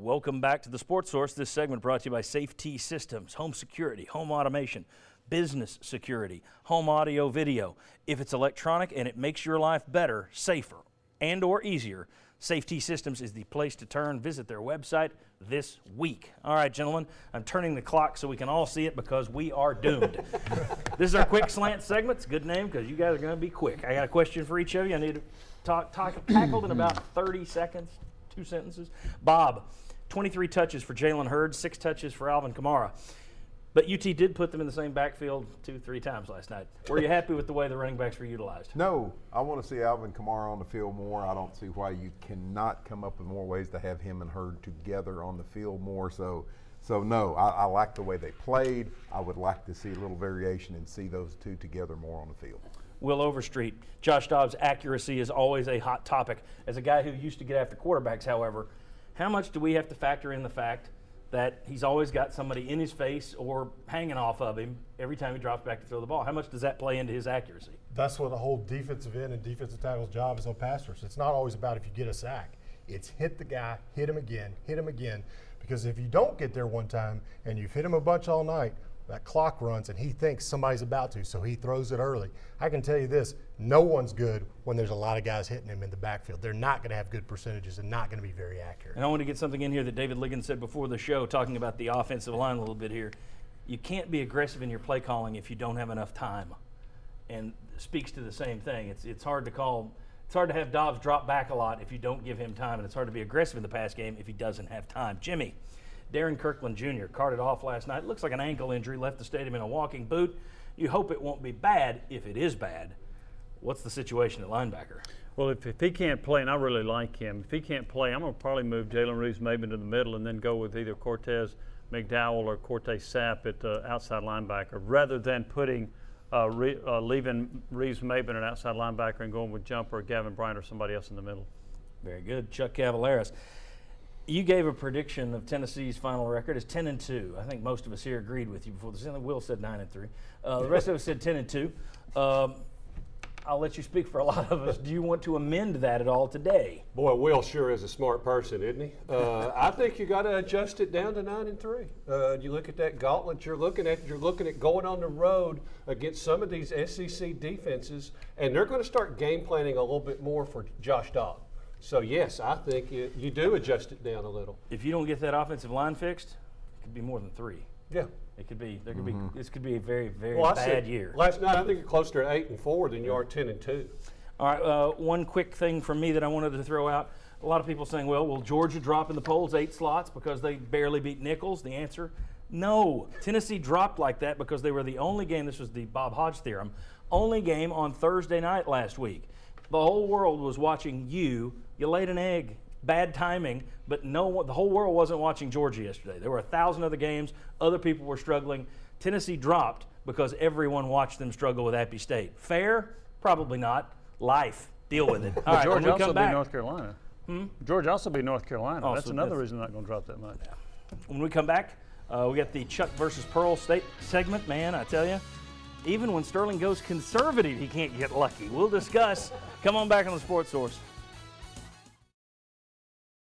Welcome back to the Sports Source. This segment brought to you by Safety Systems, home security, home automation, business security, home audio video. If it's electronic and it makes your life better, safer, and or easier, Safety Systems is the place to turn. Visit their website this week. All right, gentlemen, I'm turning the clock so we can all see it because we are doomed. This is our quick slant segment. It's a good name because you guys are going to be quick. I got a question for each of you. I need to tackled in about 30 seconds, 2 sentences. Bob, 23 touches for Jalen Hurd, 6 touches for Alvin Kamara. But UT did put them in the same backfield 2-3 times last night. Were you happy with the way the running backs were utilized? No. I want to see Alvin Kamara on the field more. I don't see why you cannot come up with more ways to have him and Hurd together on the field more. So no, I like the way they played. I would like to see a little variation and see those two together more on the field. Will Overstreet, Josh Dobbs' accuracy is always a hot topic. As a guy who used to get after quarterbacks, however, how much do we have to factor in the fact that he's always got somebody in his face or hanging off of him every time he drops back to throw the ball? How much does that play into his accuracy? That's what the whole defensive end and defensive tackle's job is on pass rush. It's not always about if you get a sack. It's hit the guy, hit him again, because if you don't get there one time and you've hit him a bunch all night, that clock runs and he thinks somebody's about to, so he throws it early. I can tell you this, no one's good when there's a lot of guys hitting him in the backfield. They're not going to have good percentages and not going to be very accurate. And I want to get something in here that David Liggins said before the show, talking about the offensive line a little bit here. You can't be aggressive in your play calling if you don't have enough time, and speaks to the same thing. It's hard to call. It's hard to have Dobbs drop back a lot if you don't give him time, and it's hard to be aggressive in the pass game if he doesn't have time. Jimmy, Darren Kirkland Jr. carted off last night. Looks like an ankle injury, left the stadium in a walking boot. You hope it won't be bad if it is bad. What's the situation at linebacker? Well, if he can't play, and I really like him, if he can't play, I'm going to probably move Jalen Reeves-Maybin to the middle and then go with either Cortez McDowell or Cortez Sapp at outside linebacker, rather than leaving Reeves-Maybin an outside linebacker and going with Jumper, Gavin Bryant, or somebody else in the middle. Very good. Chuck Cavaleras. You gave a prediction of Tennessee's final record as 10-2. I think most of us here agreed with you before. Will said 9-3. The rest of us said 10-2. I'll let you speak for a lot of us. Do you want to amend that at all today? Boy, Will sure is a smart person, isn't he? I think you got to adjust it down to 9-3. You look at that gauntlet you're looking at going on the road against some of these SEC defenses, and they're going to start game planning a little bit more for Josh Dobbs. So, yes, I think you do adjust it down a little. If you don't get that offensive line fixed, it could be more than 3. Yeah. It could be. This could be a very, very bad year. Last night, I think you're closer to 8-4 than you are 10-2. All right. One quick thing from me that I wanted to throw out. A lot of people saying, well, will Georgia drop in the polls 8 slots because they barely beat Nichols? The answer, no. Tennessee dropped like that because they were the only game. This was the Bob Hodge theorem. Only game on Thursday night last week. The whole world was watching you. You laid an egg. Bad timing, but the whole world wasn't watching Georgia yesterday. There were 1,000 other games. Other people were struggling. Tennessee dropped because everyone watched them struggle with Appy State. Fair? Probably not. Life. Deal with it. All right, Georgia when we also come back, beat North Carolina. Georgia also beat North Carolina. That's another reason they're not going to drop that much. When we come back, we got the Chuck versus Pearl State segment. Man, I tell you, even when Sterling goes conservative, he can't get lucky. We'll discuss. Come on back on the Sports Source.